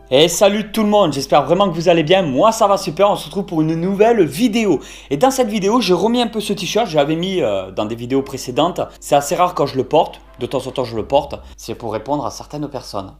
Et salut tout le monde, j'espère vraiment que vous allez bien, moi ça va super, on se retrouve pour une nouvelle vidéo. Et dans cette vidéo, je remets un peu ce t-shirt, j'avais mis dans des vidéos précédentes. C'est assez rare quand je le porte, de temps en temps je le porte, c'est pour répondre à certaines personnes.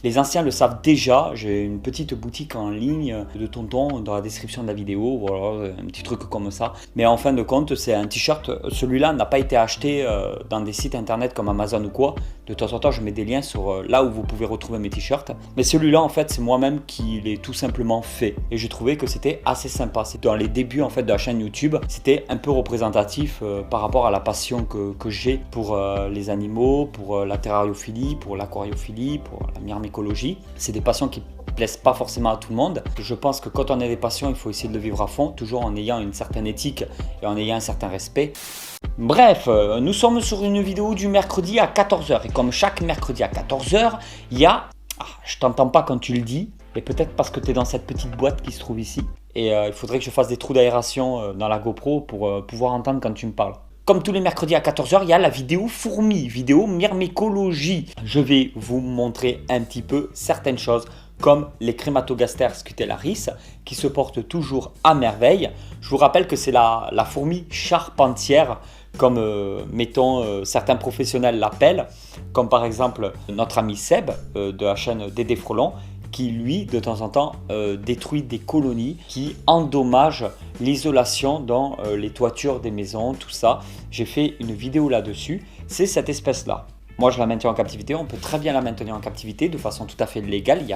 Les anciens le savent déjà, j'ai une petite boutique en ligne de tonton dans la description de la vidéo, voilà, un petit truc comme ça. Mais en fin de compte, c'est un t-shirt, celui-là n'a pas été acheté dans des sites internet comme Amazon ou quoi. De temps en temps, je mets des liens sur là où vous pouvez retrouver mes t-shirts. Mais celui-là, en fait, c'est moi-même qui l'ai tout simplement fait. Et j'ai trouvé que c'était assez sympa. C'est dans les débuts en fait de la chaîne YouTube, c'était un peu représentatif par rapport à la passion que j'ai pour les animaux, pour la terrariophilie, pour l'aquariophilie, pour la myrmécologie. C'est des passions qui plaisent pas forcément à tout le monde. Je pense que quand on a des passions, il faut essayer de le vivre à fond, toujours en ayant une certaine éthique et en ayant un certain respect. Bref, nous sommes sur une vidéo du mercredi à 14h. Et comme chaque mercredi à 14h, il y a... je t'entends pas quand tu le dis, et peut-être parce que tu es dans cette petite boîte qui se trouve ici. Et il faudrait que je fasse des trous d'aération dans la GoPro pour pouvoir entendre quand tu me parles. Comme tous les mercredis à 14h, il y a la vidéo fourmi, vidéo myrmécologie. Je vais vous montrer un petit peu certaines choses comme les Crématogaster scutellaris qui se portent toujours à merveille. Je vous rappelle que c'est la fourmi charpentière comme mettons certains professionnels l'appellent, comme par exemple notre ami Seb de la chaîne Dédé Frelon, qui lui de temps en temps détruit des colonies, qui endommagent l'isolation dans les toitures des maisons, tout ça. J'ai fait une vidéo là-dessus, c'est cette espèce-là. Moi je la maintiens en captivité, on peut très bien la maintenir en captivité de façon tout à fait légale, il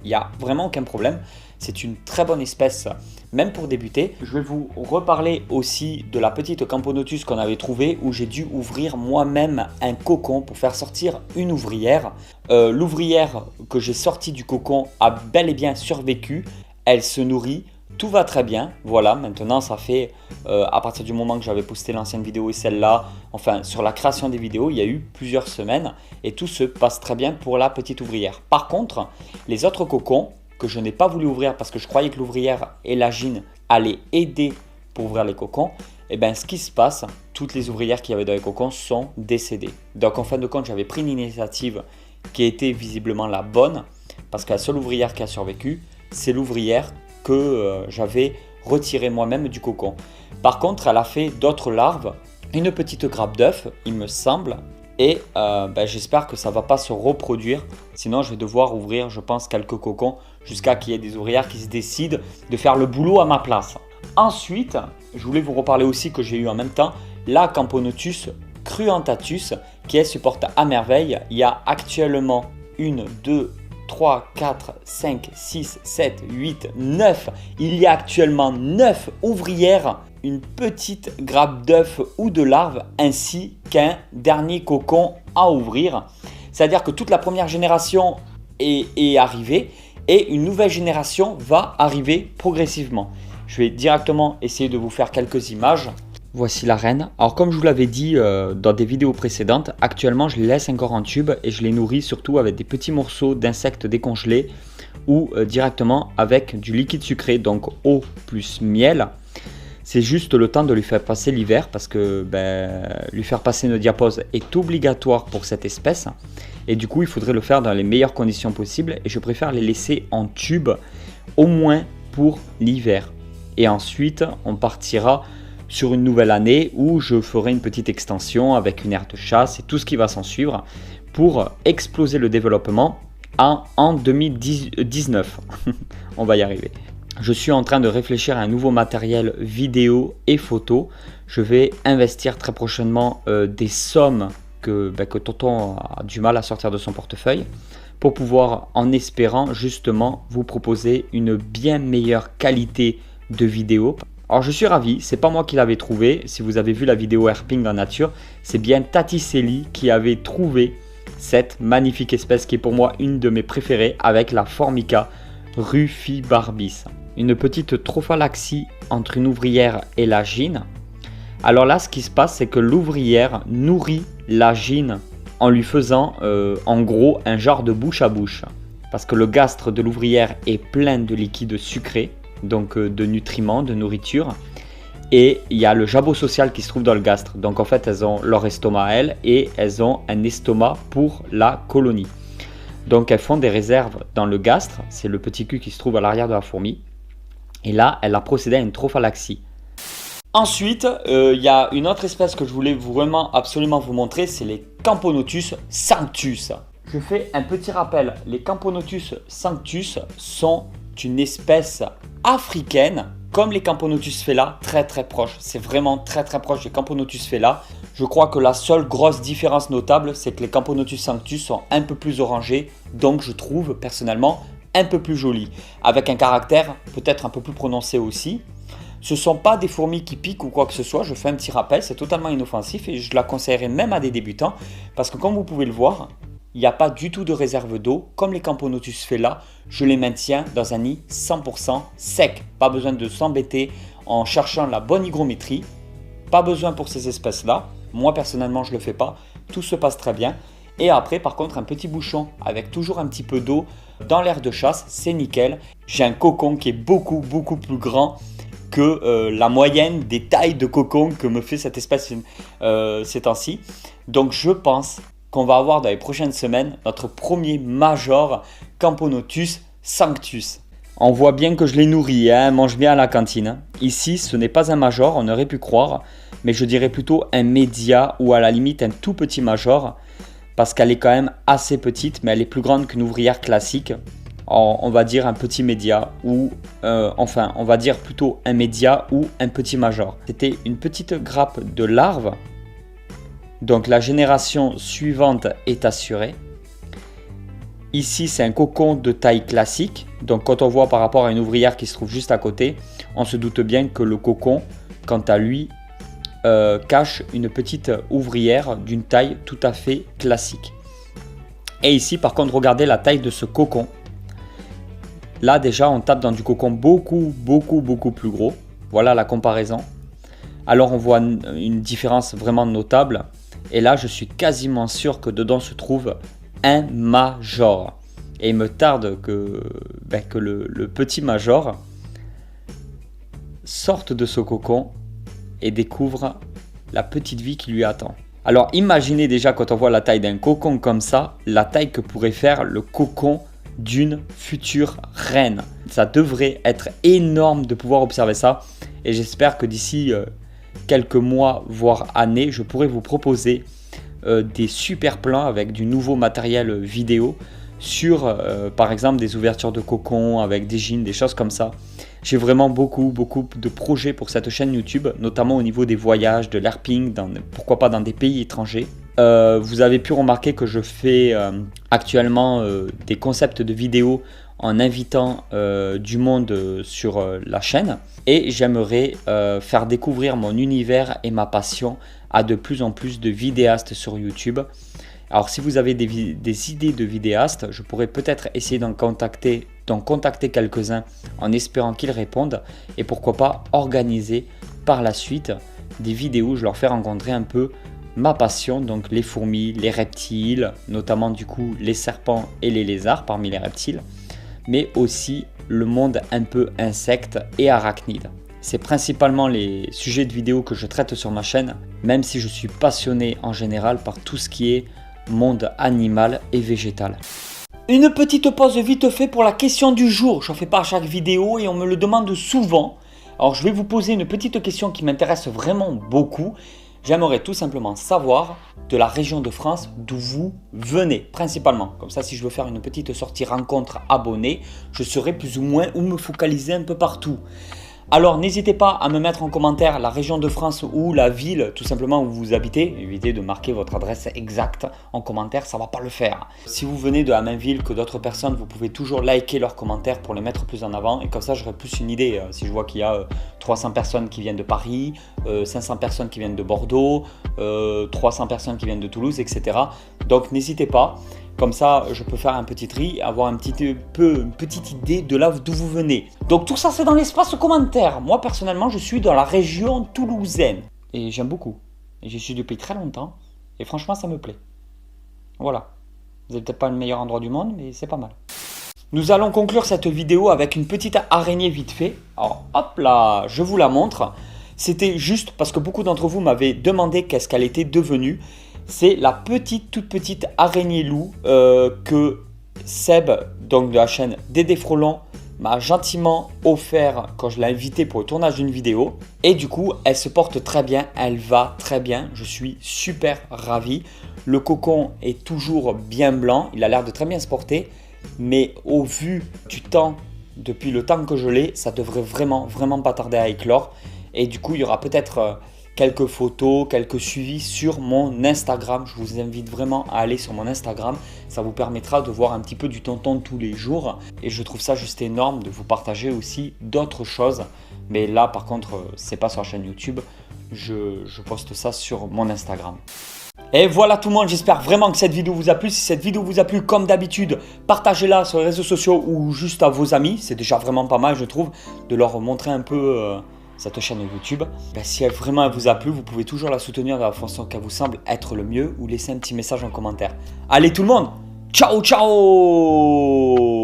n'y a vraiment aucun problème. C'est une très bonne espèce, même pour débuter. Je vais vous reparler aussi de la petite Camponotus qu'on avait trouvée, où j'ai dû ouvrir moi-même un cocon pour faire sortir une ouvrière. L'ouvrière que j'ai sortie du cocon a bel et bien survécu, elle se nourrit. Tout va très bien, voilà, maintenant ça fait à partir du moment que j'avais posté l'ancienne vidéo et celle-là, enfin sur la création des vidéos, il y a eu plusieurs semaines et tout se passe très bien pour la petite ouvrière. Par contre, les autres cocons que je n'ai pas voulu ouvrir parce que je croyais que l'ouvrière et l'agine allaient aider pour ouvrir les cocons, et bien ce qui se passe, toutes les ouvrières qu'il y avait dans les cocons sont décédées. Donc en fin de compte, j'avais pris une initiative qui était visiblement la bonne parce que la seule ouvrière qui a survécu, c'est l'ouvrière que j'avais retiré moi-même du cocon. Par contre, elle a fait d'autres larves, une petite grappe d'œuf, il me semble, et j'espère que ça ne va pas se reproduire. Sinon, je vais devoir ouvrir, je pense, quelques cocons jusqu'à qu'il y ait des ouvrières qui se décident de faire le boulot à ma place. Ensuite, je voulais vous reparler aussi que j'ai eu en même temps la Camponotus cruentatus qui elle se porte à merveille. Il y a actuellement 1, 2, 3, 4, 5, 6, 7, 8, 9. Il y a actuellement 9 ouvrières, une petite grappe d'œufs ou de larves ainsi qu'un dernier cocon à ouvrir. C'est-à-dire que toute la première génération est arrivée et une nouvelle génération va arriver progressivement. Je vais directement essayer de vous faire quelques images. Voici la reine. Alors comme je vous l'avais dit dans des vidéos précédentes, actuellement je les laisse encore en tube et je les nourris surtout avec des petits morceaux d'insectes décongelés ou directement avec du liquide sucré, donc eau plus miel. C'est juste le temps de lui faire passer l'hiver parce que lui faire passer une diapause est obligatoire pour cette espèce. Et du coup il faudrait le faire dans les meilleures conditions possibles et je préfère les laisser en tube au moins pour l'hiver. Et ensuite on partira sur une nouvelle année où je ferai une petite extension avec une aire de chasse et tout ce qui va s'en suivre pour exploser le développement en 2019. On va y arriver. Je suis en train de réfléchir à un nouveau matériel vidéo et photo. Je vais investir très prochainement des sommes que tonton a du mal à sortir de son portefeuille pour pouvoir, en espérant justement, vous proposer une bien meilleure qualité de vidéo. Alors je suis ravi, c'est pas moi qui l'avais trouvé, si vous avez vu la vidéo herping en nature, c'est bien Taticelli qui avait trouvé cette magnifique espèce qui est pour moi une de mes préférées avec la Formica rufibarbis. Une petite trophalaxie entre une ouvrière et l'agine. Alors là ce qui se passe c'est que l'ouvrière nourrit l'agine en lui faisant en gros un genre de bouche à bouche. Parce que le gastre de l'ouvrière est plein de liquide sucré, donc de nutriments, de nourriture. Et il y a le jabot social qui se trouve dans le gastre. Donc en fait elles ont leur estomac à elles et elles ont un estomac pour la colonie. Donc elles font des réserves dans le gastre, c'est le petit cul qui se trouve à l'arrière de la fourmi. Et là, elle a procédé à une trophalaxie. Ensuite, il y a une autre espèce que je voulais vraiment absolument vous montrer, c'est les Camponotus sanctus. Je fais un petit rappel, les Camponotus sanctus sont une espèce africaine, comme les Camponotus fela, très proche. C'est vraiment très proche des Camponotus fela. Je crois que la seule grosse différence notable, c'est que les Camponotus sanctus sont un peu plus orangés, donc je trouve personnellement un peu plus jolis, avec un caractère peut-être un peu plus prononcé aussi. Ce ne sont pas des fourmis qui piquent ou quoi que ce soit, je fais un petit rappel, c'est totalement inoffensif et je la conseillerais même à des débutants parce que comme vous pouvez le voir, il n'y a pas du tout de réserve d'eau. Comme les Camponotus fela, je les maintiens dans un nid 100% sec. Pas besoin de s'embêter en cherchant la bonne hygrométrie. Pas besoin pour ces espèces-là. Moi personnellement, je ne le fais pas. Tout se passe très bien. Et après, par contre, un petit bouchon avec toujours un petit peu d'eau dans l'air de chasse, c'est nickel. J'ai un cocon qui est beaucoup plus grand que la moyenne des tailles de cocon que me fait cette espèce ces temps-ci. Donc je pense qu'on va avoir dans les prochaines semaines notre premier major Camponotus sanctus. On voit bien que je les nourris, hein, mange bien à la cantine. Ici, ce n'est pas un major, on aurait pu croire, mais je dirais plutôt un média ou à la limite un tout petit major, parce qu'elle est quand même assez petite, mais elle est plus grande qu'une ouvrière classique. On va dire un petit média ou enfin on va dire plutôt un média ou un petit major. C'était une petite grappe de larves, donc la génération suivante est assurée. Ici c'est un cocon de taille classique, donc quand on voit par rapport à une ouvrière qui se trouve juste à côté, on se doute bien que le cocon quant à lui cache une petite ouvrière d'une taille tout à fait classique. Et ici par contre regardez la taille de ce cocon. Là déjà on tape dans du cocon beaucoup plus gros. Voilà la comparaison. Alors on voit une différence vraiment notable. Et là je suis quasiment sûr que dedans se trouve un major. Et il me tarde que le petit major sorte de ce cocon et découvre la petite vie qui lui attend. Alors imaginez déjà quand on voit la taille d'un cocon comme ça, la taille que pourrait faire le cocon d'une future reine. Ça devrait être énorme de pouvoir observer ça et j'espère que d'ici quelques mois voire années, je pourrai vous proposer des super plans avec du nouveau matériel vidéo sur par exemple des ouvertures de cocon avec des gînes, des choses comme ça. J'ai vraiment beaucoup de projets pour cette chaîne YouTube, notamment au niveau des voyages, de l'herping, pourquoi pas dans des pays étrangers. Vous avez pu remarquer que je fais actuellement des concepts de vidéos en invitant du monde sur la chaîne et j'aimerais faire découvrir mon univers et ma passion à de plus en plus de vidéastes sur YouTube. Alors si vous avez des idées de vidéastes, je pourrais peut-être essayer d'en contacter quelques-uns en espérant qu'ils répondent et pourquoi pas organiser par la suite des vidéos où je leur fais rencontrer un peu ma passion, donc les fourmis, les reptiles, notamment du coup les serpents et les lézards parmi les reptiles, mais aussi le monde un peu insecte et arachnide. C'est principalement les sujets de vidéos que je traite sur ma chaîne, même si je suis passionné en général par tout ce qui est monde animal et végétal. Une petite pause vite fait pour la question du jour. Je n'en fais pas à chaque vidéo et on me le demande souvent. Alors je vais vous poser une petite question qui m'intéresse vraiment beaucoup. J'aimerais tout simplement savoir de la région de France d'où vous venez, principalement. Comme ça, si je veux faire une petite sortie rencontre abonnés, je saurai plus ou moins où me focaliser un peu partout. Alors n'hésitez pas à me mettre en commentaire la région de France ou la ville tout simplement où vous habitez. Évitez de marquer votre adresse exacte en commentaire, ça ne va pas le faire. Si vous venez de la même ville que d'autres personnes, vous pouvez toujours liker leurs commentaires pour les mettre plus en avant. Et comme ça j'aurai plus une idée. Si je vois qu'il y a 300 personnes qui viennent de Paris, 500 personnes qui viennent de Bordeaux, 300 personnes qui viennent de Toulouse, etc. Donc n'hésitez pas. Comme ça, je peux faire un petit tri, avoir une petite idée de là d'où vous venez. Donc tout ça, c'est dans l'espace commentaire. Moi, personnellement, je suis dans la région toulousaine. Et j'aime beaucoup. Et j'y suis depuis très longtemps. Et franchement, ça me plaît. Voilà. Vous n'êtes peut-être pas le meilleur endroit du monde, mais c'est pas mal. Nous allons conclure cette vidéo avec une petite araignée vite fait. Alors, hop là, je vous la montre. C'était juste parce que beaucoup d'entre vous m'avaient demandé qu'est-ce qu'elle était devenue. C'est la toute petite araignée loup que Seb, donc de la chaîne Dédé Frelon, m'a gentiment offert quand je l'ai invité pour le tournage d'une vidéo. Et du coup, elle se porte très bien, elle va très bien. Je suis super ravi. Le cocon est toujours bien blanc, il a l'air de très bien se porter. Mais au vu du temps, depuis le temps que je l'ai, ça devrait vraiment pas tarder à éclore. Et du coup, il y aura peut-être quelques photos, quelques suivis sur mon Instagram. Je vous invite vraiment à aller sur mon Instagram. Ça vous permettra de voir un petit peu du tonton tous les jours. Et je trouve ça juste énorme de vous partager aussi d'autres choses. Mais là, par contre, c'est pas sur la chaîne YouTube. Je poste ça sur mon Instagram. Et voilà tout le monde, j'espère vraiment que cette vidéo vous a plu. Si cette vidéo vous a plu, comme d'habitude, partagez-la sur les réseaux sociaux ou juste à vos amis. C'est déjà vraiment pas mal, je trouve, de leur montrer un peu cette chaîne YouTube. Si elle vraiment vous a plu, vous pouvez toujours la soutenir de la façon qu'elle vous semble être le mieux ou laisser un petit message en commentaire. Allez tout le monde, ciao ciao!